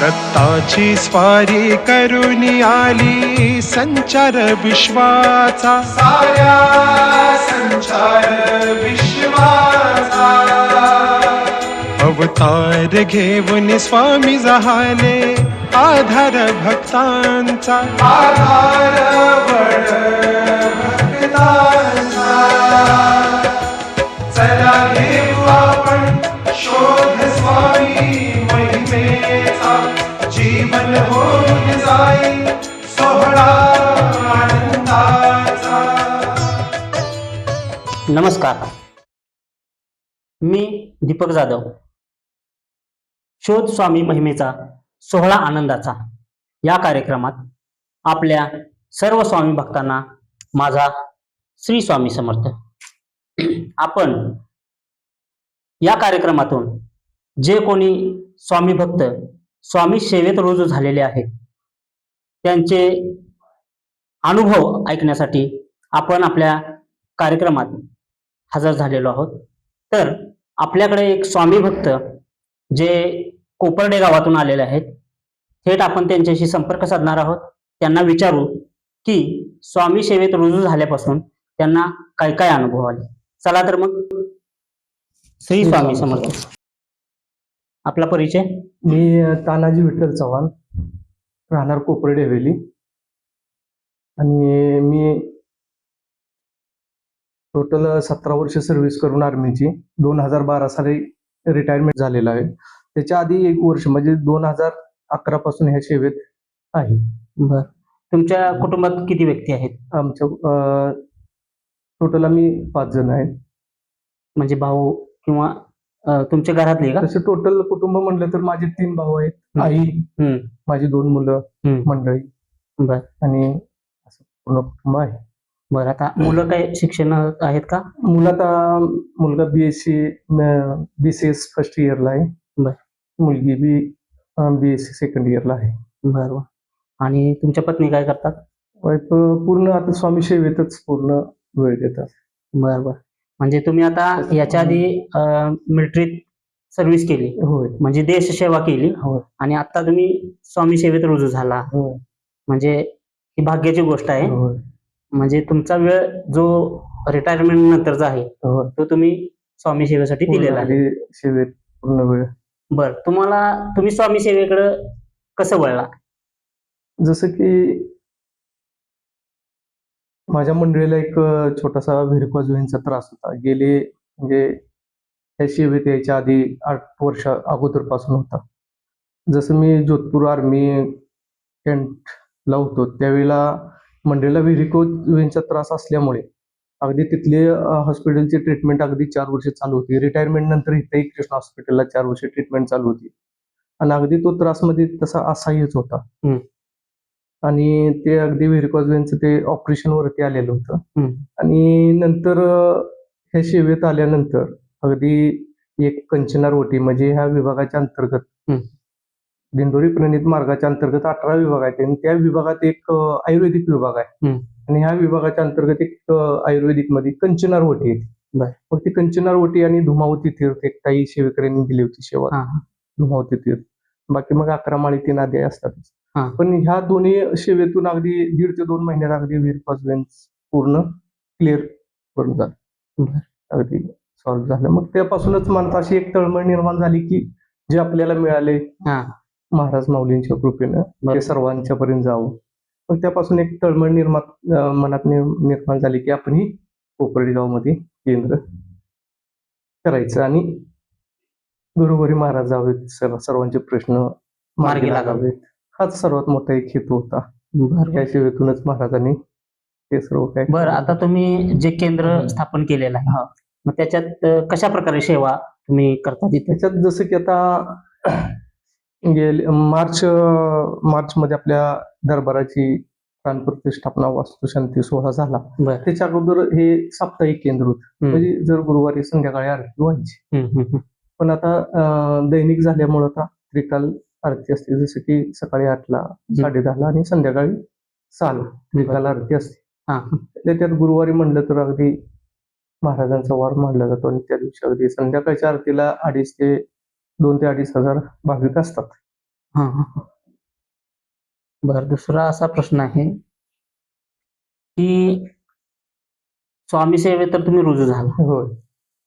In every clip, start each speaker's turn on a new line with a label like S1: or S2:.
S1: दत्ताची स्वारी करुणी आली संचार विश्वाचा, साऱ्या संचार विश्वाचा. अवतार घेऊन स्वामी जहाले आधार भक्तांचा, आधार बळ भक्तांचा. चला घेऊ आपण शोध स्वामी महिमेचा, जीवन होऊन जाईल सोहळा आनंदाचा.
S2: नमस्कार, मी दीपक जाधव. शोध स्वामी महिमेचा सोहळा आनंदाचा या कार्यक्रमात आपल्या सर्व स्वामी भक्तांना माझा श्री स्वामी समर्थ. आपण या कार्यक्रमातून जे कोणी स्वामी भक्त स्वामी सेवेत रुजू झालेले आहेत त्यांचे अनुभव ऐकण्यासाठी आपण आपल्या कार्यक्रमात हजर झालेलो आहोत. तर आपल्याकडे एक स्वामी भक्त जे कोपर्डे गावातून आलेले आहेत, थेट आपण त्यांच्याशी संपर्क साधणार आहोत. त्यांना विचारू की स्वामी सेवेत रुजू झाल्यापासून त्यांना काय काय अनुभव आले. चला तर मग. श्री स्वामी समर्थ. आपला परिचय?
S3: मी तानाजी विठ्ठल चव्हाण, राहणार कोपर्डे हवेली. आणि मी टोटल 17 वर्ष सर्व्हिस करून आर्मीची 2012 साली रिटायरमेंट झालेला आहे. त्याच्या आधी 1 वर्ष म्हणजे 2011 पासून ह्या सेवेत आहे.
S2: बर. तुमच्या कुटुंबात किती व्यक्ती आहेत?
S3: आमच्या टोटल आम्ही 5 जण आहेत.
S2: म्हणजे भाऊ किंवा तुमच्या घरातले का?
S3: तसे टोटल कुटुंब म्हणलं तर माझे 3 भाऊ आहेत, आई, माझी 2 मुलं मंडळी
S2: बर.
S3: आणि असं पूर्ण कुटुंब आहे.
S2: बरं. आता मुलं काय शिक्षण आहेत का?
S3: मुलगा BCS फर्स्ट इयरला आहे.
S2: बर.
S3: मुलगी BSc सेकंड इयरला आहे.
S2: बरोबर. आणि तुमच्या पत्नी काय करतात?
S3: पूर्ण आता स्वामी सेवेतच पूर्ण वेळ देतात.
S2: बरोबर. म्हणजे तुम्ही आता याच्या आधी मिलिटरीत सर्व्हिस केली,
S3: होय,
S2: म्हणजे देश सेवा केली,
S3: होय,
S2: आणि आता तुम्ही स्वामी सेवेत रुजू झाला.
S3: होय.
S2: म्हणजे ही भाग्याची गोष्ट आहे.
S3: होय.
S2: म्हणजे तुमचा वेळ जो रिटायरमेंट नंतरचा आहे
S3: होय.
S2: तो तुम्ही स्वामी सेवेसाठी दिलेला आहे.
S3: सेवेत पूर्ण वेळ.
S2: बर. तुम्ही स्वामी सेवेकडे कसं वळला?
S3: जसं की माझ्या मंडळीला एक छोटासा व्हेरिकोज व्हेनचा त्रास होता. गेले म्हणजे त्या सेवेत यायच्या आधी 8 वर्ष अगोदर पासून होता. जसं मी जोधपूर आर्मी कॅम्पला होतो त्यावेळेला मंडळीला व्हेरिकोज व्हेनचा त्रास असल्यामुळे अगदी तिथले हॉस्पिटलची ट्रीटमेंट अगदी 4 वर्ष चालू होती. रिटायरमेंट नंतर इथेही कृष्ण हॉस्पिटलला 4 वर्ष ट्रीटमेंट चालू होती. आणि अगदी तो त्रास मध्ये तसा असह्यच होता. आणि ते अगदी व्हेरिकोज व्हेनचं ते ऑपरेशन वरती आलेलं होतं. आणि नंतर ह्या सेवेत आल्यानंतर अगदी एक कंचनारवटी म्हणजे ह्या विभागाच्या अंतर्गत दिंडोरी प्रणित मार्गाच्या अंतर्गत 18 विभाग आहेत आणि त्या विभागात एक आयुर्वेदिक विभाग आहे. आणि ह्या विभागाच्या अंतर्गत एक आयुर्वेदिक मध्ये कंचनारवटी येते. मग ती कंचनारवटी आणि धुमावती तीर्थ एक ताई सेवेकऱ्यांनी दिली होती सेवा, धुमावती तीर्थ. बाकी मग 11 माळी 3 अध्याय असतात. पण ह्या दोन्ही सेवेतून अगदी 1.5 ते 2 महिन्यात अगदी व्हेरिकोज व्हेन्स पूर्ण क्लिअर करून झालं, अगदी सॉल्व्ह झालं. मग त्यापासूनच मनात अशी एक तळमळ निर्माण झाली की जे आपल्याला मिळाले महाराज माऊलींच्या कृपेनं ते सर्वांच्या पर्यंत जावं. मग त्यापासून एक तळमळ मनात निर्माण झाली की आपणही कोपर्डे गावमध्ये केंद्र करायचं आणि घरोघरी महाराज जावेत, सर्वांचे प्रश्न मार्गी लागावेत. हाच सर्वात मोठा एक हेतू होता. या सेवेतूनच महाराजांनी ते सर्व काय.
S2: बरं. आता तुम्ही जे केंद्र स्थापन केलेलं आहे मग त्याच्यात कशा प्रकारे सेवा तुम्ही करता?
S3: त्याच्यात जसं की आता मार्च मध्ये आपल्या दरबाराची प्राणप्रतिष्ठापना वास्तुशांती सोहळा झाला. त्याच्या अगोदर हे साप्ताहिक केंद्र होतं, म्हणजे जर गुरुवारी संध्याकाळी आरती व्हायची. पण आता दैनिक झाल्यामुळे आता त्रिकाल आरती असते. जसं की सकाळी 8ला, 10:30ला आणि संध्याकाळी 6ला त्रिकाल आरती असते. त्याच्यात गुरुवारी म्हणलं तर अगदी महाराजांचा वार मानला जातो आणि त्या दिवशी अगदी संध्याकाळच्या आरतीला 2,500 ते 2,000 ते 2,500 भाविक असतात.
S2: हा हा हा. बरं, दुसरा असा प्रश्न आहे की स्वामी सेवेत तर तुम्ही रुजू झाला,
S3: होय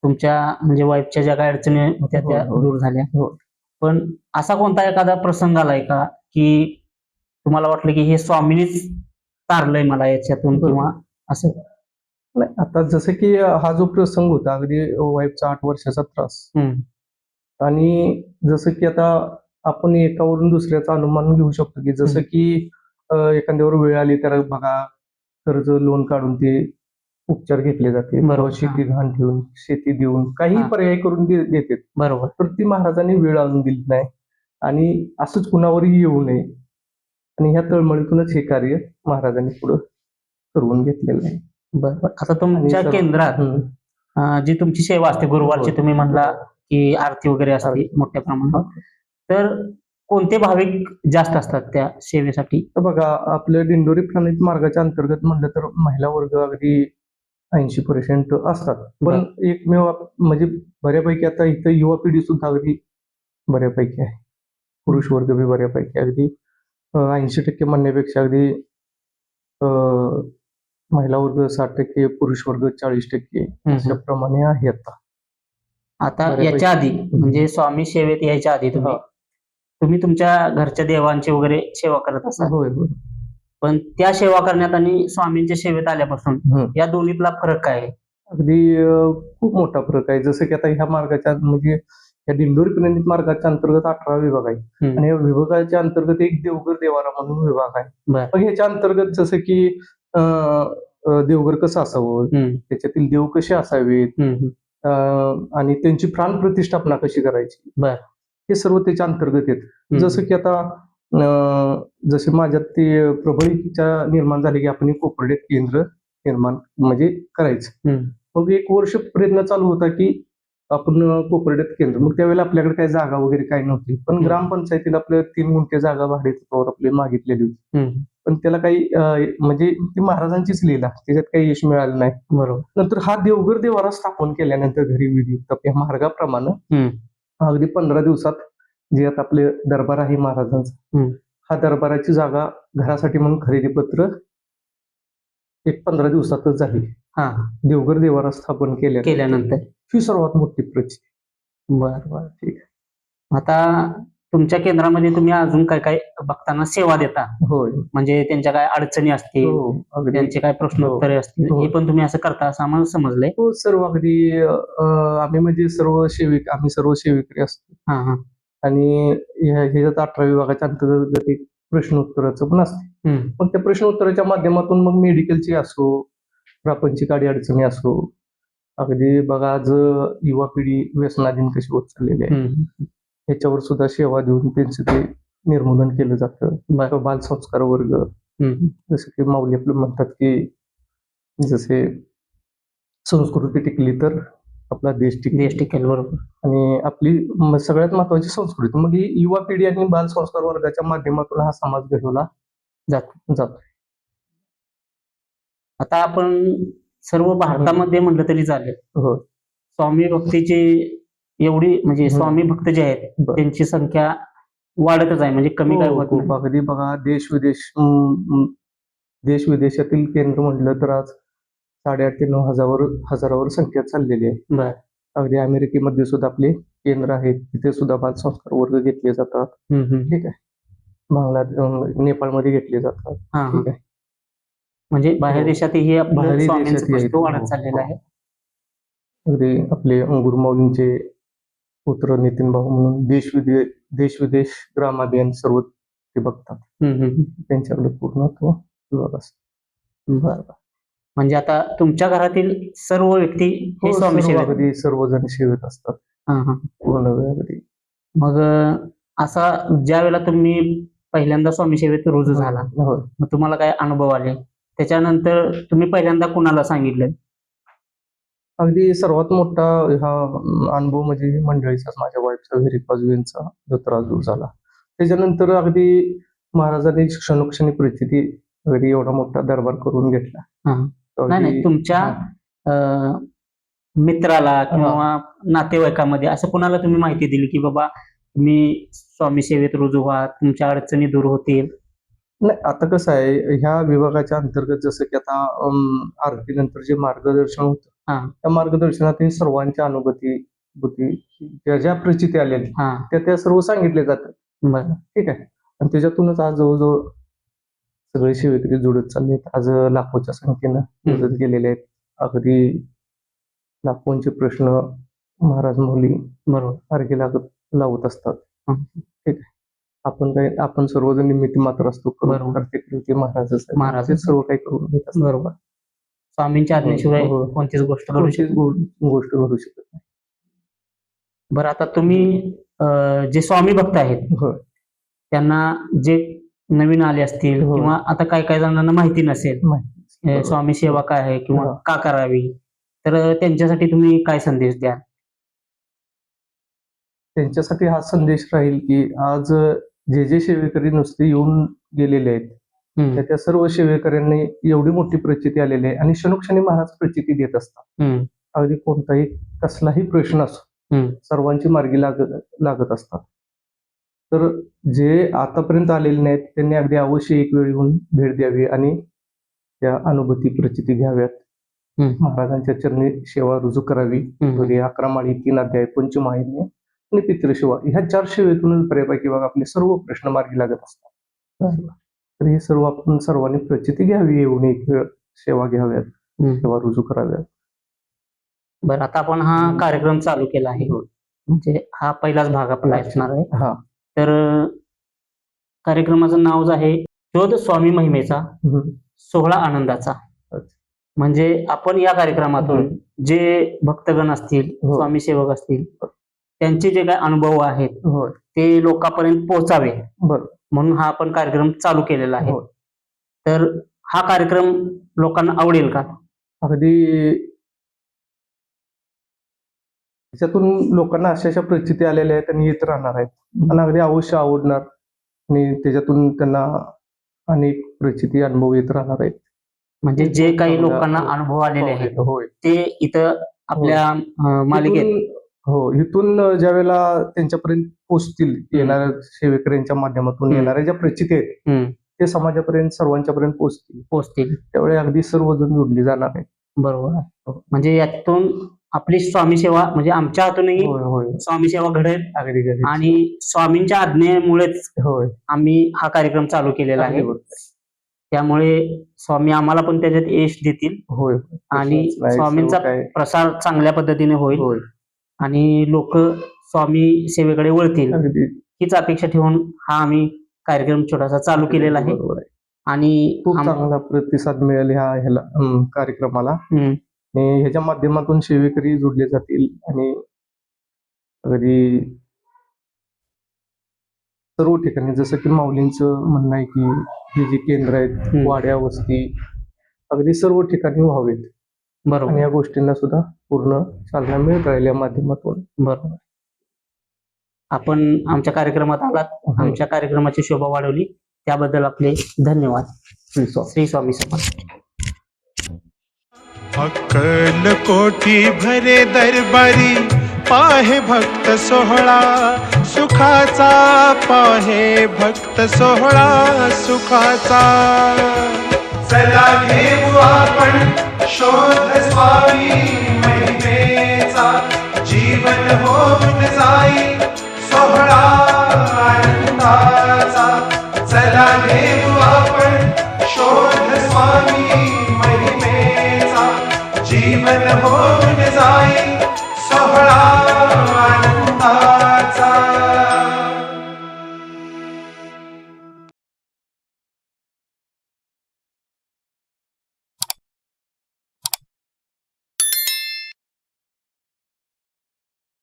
S2: तुमच्या म्हणजे वाईफच्या ज्या काही अडचणी होत्या त्या
S3: होय होय
S2: दूर झाल्या,
S3: होय.
S2: पण असा कोणता एखादा प्रसंग आलाय का की तुम्हाला वाटलं की हे स्वामीनीच तारलंय मला याच्यातून,
S3: बरोबर.
S2: किंवा असं?
S3: नाही, आता जसं की हा जो प्रसंग होता अगदी वाईफचा 8 वर्षाचा त्रास,
S2: हम्म,
S3: आणि जसं की आता आपण एकावरून दुसऱ्याचा अनुमान घेऊ शकतो की जसं की एखाद्यावर वेळ आली तर बघा, कर्ज लोन काढून ते उपचार घेतले जाते,
S2: बरोबर,
S3: किंवा शेती गहाण ठेवून, शेती देऊन, काही
S2: हा.
S3: पर्याय करून देतात.
S2: बरोबर.
S3: तर ती महाराजांनी वेळ आणून दिली नाही, आणि असंच कुणावरही येऊ नये, आणि ह्या तळमळीतूनच हे कार्य महाराजांनी पुढे करून घेतलेलं आहे.
S2: बरोबर. आता तुमच्या
S3: आणि
S2: केंद्रात जी तुमची सेवा असते गुरुवारची,
S3: होय.
S2: तुम्ही म्हणला की आरती वगैरे असते
S3: आरती.
S2: मोठ्या प्रमाणात, तर कोणते भाविक जास्त असतात त्या सेवेसाठी?
S3: तर बघा, आपलं दिंडोरी प्रणित मार्गाच्या अंतर्गत म्हणलं तर महिला वर्ग अगदी 80% असतात, पण एकमेव म्हणजे बऱ्यापैकी आता इथं युवा पिढी सुद्धा अगदी बऱ्यापैकी आहे, पुरुष वर्ग बी बऱ्यापैकी अगदी 80% म्हणण्यापेक्षा अगदी महिला वर्ग 60%, पुरुष वर्ग 40% अशा प्रमाणे आहे आता.
S2: आता
S3: बऱ्यापैकी.
S2: याच्या आधी म्हणजे स्वामी सेवेत यायच्या आधी तुम्ही
S3: हा.
S2: तुम्ही तुमच्या घरच्या देवांची वगैरे सेवा करत असाल,
S3: होय होय.
S2: पण त्या सेवा करण्यात आणि स्वामींच्या सेवेत आल्यापासून
S3: हम्म.
S2: या दोन्हीतला फरक काय आहे?
S3: अगदी खूप मोठा फरक आहे. जसं की आता ह्या मार्गाच्या म्हणजे या दिंडोरी प्रणित मार्गाच्या अंतर्गत 18 विभाग आहे,
S2: हम्म.
S3: आणि या विभागाच्या अंतर्गत एक देवघर देवारा म्हणून विभाग आहे.
S2: बरं.
S3: मग ह्याच्या अंतर्गत जसं की देवघर कसं असावं, त्याच्यातील देव कसे असावेत, आणि त्यांची प्राण प्रतिष्ठापना कशी करायची,
S2: बरं.
S3: हे सर्व त्याच्या अंतर्गत येत. जसं की आता जसे माझ्यात ते प्रबळीच्या निर्माण झाले की आपण एक कोपर्डेत केंद्र निर्माण म्हणजे करायचं. मग 1 वर्ष प्रयत्न चालू होता की आपण कोपर्डेत केंद्र, मग त्यावेळेला आपल्याकडे काही जागा वगैरे काही नव्हती, पण ग्रामपंचायतीला आपल्या 3 गुंठे जागा भाडेतत्वावर आपली मागितलेली होती, पण त्याला काही म्हणजे ती महाराजांचीच लीला, त्याच्यात काही यश मिळालं नाही.
S2: बरोबर.
S3: नंतर हा देवघर देवारा स्थापन केल्यानंतर घरी विधी या मार्गाप्रमाणे अगदी 15 दिवसात जे आता आपले दरबार आहे महाराजांचा, हा दरबाराची जागा घरासाठी म्हणून खरेदी पत्र एक 15 दिवसातच झाली.
S2: हा.
S3: देवघर देवारा स्थापन
S2: केल्यानंतर
S3: ही सर्वात मोठी प्रचिती.
S2: बरं बरं, ठीक आहे. आता तुमच्या केंद्रामध्ये तुम्ही अजून काय काय भक्तांना सेवा देता,
S3: होय.
S2: म्हणजे त्यांच्या काय अडचणी असतील,
S3: हो, अगदी.
S2: त्यांचे काय प्रश्नोत्तरे असतील,
S3: हो.
S2: हे पण तुम्ही असं करता असं आम्हाला समजलंय.
S3: हो, सर्व अगदी आम्ही म्हणजे आम्ही सर्व सेविकरी असतो,
S2: हा हा.
S3: आणि ह्याच्यात 18 विभागाच्या अंतर्गत एक प्रश्नोत्तराचं पण असते. मग त्या प्रश्नोत्तराच्या माध्यमातून मग मेडिकलची असो, प्रापंचिक अडचणी असो, अगदी बघा आज युवा पिढी व्यसनाधीन कशी होत चाललेली आहे, ह्याच्यावर सुद्धा सेवा देऊन त्यांचं ते निर्मूलन केलं जातं. बालसंस्कार वर्ग, जसं की माऊली आपलं म्हणतात की जसे संस्कृती टिकली तर आपला देश
S2: टिकेल. बरोबर.
S3: आणि आपली सगळ्यात महत्वाची संस्कृती, मग ही युवा पिढी आणि बालसंस्कार वर्गाच्या माध्यमातून हा समाज घडवला जातो.
S2: आता आपण सर्व भारतामध्ये म्हटलं तरी चालेल,
S3: हो.
S2: स्वामी भक्तीची एवढी म्हणजे स्वामी भक्त जे आहेत त्यांची संख्या वाढतच आहे, म्हणजे कमी काय होत नाही.
S3: अगदी बघा, देश विदेशातील केंद्र म्हटलं तर आज 8,500 ते 9,000 संख्या चाललेली आहे.
S2: बरं.
S3: अगदी अमेरिकेमध्ये सुद्धा आपले केंद्र आहेत, तिथे सुद्धा बालसंस्कार वर्ग घेतले जातात. ठीक आहे. नेपाळमध्ये घेतले जातात. ठीक आहे.
S2: म्हणजे बाहेर देशातही
S3: बाहेर
S2: स्वामींचं
S3: देशातही आहेत.
S2: पुष्प वाढत चाललेलं आहे.
S3: अगदी आपले गुरुमाऊलींचे पुत्र नितीन भाऊ म्हणून देश विदेश ग्रामाभियान सर्व ते बघतात. त्यांच्याकडे पूर्ण तो विभाग असतो.
S2: बरं. म्हणजे आता तुमच्या घरातील सर्व व्यक्ती हे स्वामी सेवेत,
S3: अगदी सर्वजण सेवेत असतात पूर्ण वेळ अगदी.
S2: मग असा ज्या वेळेला तुम्ही पहिल्यांदा स्वामी सेवेत रुजू झाला, मग तुम्हाला काय अनुभव आले, त्याच्यानंतर तुम्ही पहिल्यांदा कुणाला सांगितलं?
S3: अगदी सर्वात मोठा हा अनुभव म्हणजे मंडळीचाच, माझ्या वाईफचा विहिरीपाजवींचा जो त्रास दूर झाला. त्याच्यानंतर अगदी महाराजांनी क्षणोक्षणी परिस्थिती अगदी एवढा मोठा दरबार करून घेतला.
S2: नाही, तुमच्या मित्राला किंवा नातेवाईकामध्ये असं कुणाला तुम्ही माहिती दिली की बाबा तुम्ही स्वामी सेवेत रुजू व्हा, तुमच्या अडचणी दूर होतील.
S3: नाही, आता कसं आहे, ह्या विभागाच्या अंतर्गत जसं की आता आरती नंतर जे मार्गदर्शन होतं,
S2: हा.
S3: त्या मार्गदर्शनात हे सर्वांच्या अनुभूती बुद्धी ज्या ज्या प्रचिती आलेल्या
S2: हा.
S3: त्या सर्व सांगितले जातात.
S2: बरं.
S3: ठीक आहे. आणि त्याच्यातूनच आज जवळजवळ सगळे सेवेकरी जुळत चालले आहेत. आज लाखोच्या संख्येनं जुळत गेलेले आहेत. अगदी लाखोंचे प्रश्न महाराज मौली
S2: बरोबर.
S3: मार्गी लावत असतात.
S2: हं.
S3: ठीक आहे. आपण सर्वजण निमित्त मात्र असतो.
S2: बरोबर.
S3: प्रत्येक कृती महाराजच आहे.
S2: महाराजच
S3: ते सर्व काही करून घेत असतात.
S2: बरोबर. स्वामींच्या आज्ञेशिवाय
S3: हो.
S2: कोणतीच गोष्ट घडू
S3: कोणतीच
S2: शकत नाही.
S3: गोष्ट घडू शकत नाही.
S2: बरं, आता तुम्ही जे स्वामी भक्त आहेत
S3: होय.
S2: त्यांना जे नवीन आले असतील
S3: हो.
S2: किंवा आता काही जणांना माहिती नसेल
S3: माहिती.
S2: स्वामी सेवा काय आहे किंवा
S3: हा.
S2: का करावी, तर त्यांच्यासाठी तुम्ही काय संदेश द्याल?
S3: त्यांच्यासाठी हा संदेश राहील की आज जे सेवेकरी नुसते येऊन गेलेले आहेत,
S2: हम्म.
S3: त्या सर्व सेवेकऱ्यांनी एवढी मोठी प्रचिती आलेली आहे आणि क्षणोक्षणी महाराज प्रचिती देत असतात.
S2: हम्म.
S3: अगदी कोणताही कसलाही प्रश्न असो,
S2: हम्म.
S3: सर्वांची मार्गी लागत असतात. तर जे आतापर्यंत आलेले नाहीत त्यांनी अगदी अवश्य एक वेळ येऊन भेट द्यावी आणि त्या अनुभूती प्रचिती घ्याव्यात.
S2: हम्म.
S3: महाराजांच्या चरणी सेवा रुजू करावी.
S2: हम्म.
S3: 11 माळी, 3 अध्याय, पंचमाहिनी आणि पितृसेवा, ह्या 4 सेवेतूनच बऱ्यापैकी बघा आपले सर्व प्रश्न मार्गी लागत असतात. तर हे सर्व आपण सर्वांनी प्रचिती घ्यावी, येऊन एक वेळ सेवा घ्याव्यात, सेवा रुजू कराव्यात.
S2: बरं, आता आपण हा कार्यक्रम चालू केला आहे, म्हणजे हा पहिलाच भाग आपला असणार आहे.
S3: हा.
S2: तर कार्यक्रमाचं नाव आहे शोध स्वामी महिमेचा, सोहळा आनंदाचा. म्हणजे आपण या कार्यक्रमातून जे भक्तगण असतील,
S3: हो.
S2: स्वामी सेवक असतील, त्यांचे जे काही अनुभव आहेत
S3: होय.
S2: ते लोकांपर्यंत पोहोचावे
S3: बरं.
S2: म्हणून हा आपण कार्यक्रम चालू केलेला आहे.
S3: होय.
S2: तर हा कार्यक्रम लोकांना आवडेल का?
S3: अगदी त्याच्यातून लोकांना अशा प्रचिती आलेल्या आहेत आणि येत राहणार आहेत आणि अगदी अवश्य आवडणार आणि त्याच्यातून त्यांना अनेक प्रचिती अनुभव येत राहणार आहेत.
S2: म्हणजे जे काही लोकांना अनुभव आलेले आहेत
S3: होय.
S2: ते इथं आपल्या मालिकेत
S3: इथून ज्या वेळेला त्यांच्यापर्यंत पोहोचतील, येणाऱ्या सेवेकऱ्यांच्या माध्यमातून येणाऱ्या ज्या प्रचिती आहेत ते समाजापर्यंत सर्वांच्यापर्यंत पोहोचतील, त्यावेळी अगदी सर्वजण जोडली जाणार आहेत.
S2: बरोबर. म्हणजे यातून आपली स्वामी सेवा, म्हणजे आमच्या हातूनही स्वामी सेवा घडेल
S3: अगदी
S2: आणि स्वामींच्या आज्ञेमुळेच आम्ही हा कार्यक्रम चालू केलेला आहे. त्यामुळे स्वामी आम्हाला पण त्याच्यात यश देतील आणि स्वामींचा प्रसार चांगल्या पद्धतीने होईल आणि लोक स्वामी सेवेकडे वळतील, हीच अपेक्षा ठेवून हा आम्ही कार्यक्रम छोटासा चालू केलेला आहे. आणि
S3: खूप चांगला प्रतिसाद मिळेल ह्याला कार्यक्रमाला आणि ह्याच्या माध्यमातून सेवेकरी जोडले जातील आणि अगदी सर्व ठिकाणी, जसं की माऊलींचं म्हणणं आहे की हे जे केंद्र आहेत, वाड्या वस्ती अगदी सर्व ठिकाणी व्हावेत.
S2: बरोबर.
S3: आणि या गोष्टींना सुद्धा पूर्ण चालना मिळत राहील या माध्यमातून.
S2: बरोबर. आपण आमच्या कार्यक्रमात आलात, आमच्या कार्यक्रमाची शोभा वाढवली, त्याबद्दल आपले धन्यवाद. श्री स्वामी समर्थ.
S1: अक्कल कोटी भरे दरबारी, पाहे भक्त सोहळा सुखाचा, पाहे भक्त सोहळा सुखाचा. चला घेऊ आपण शोध स्वामी महिमेचा, जीवन होऊन जाई सोहळा आनंदाचा. चला घेऊ आपण शोध स्वामी महिमेचा, जीवन होऊन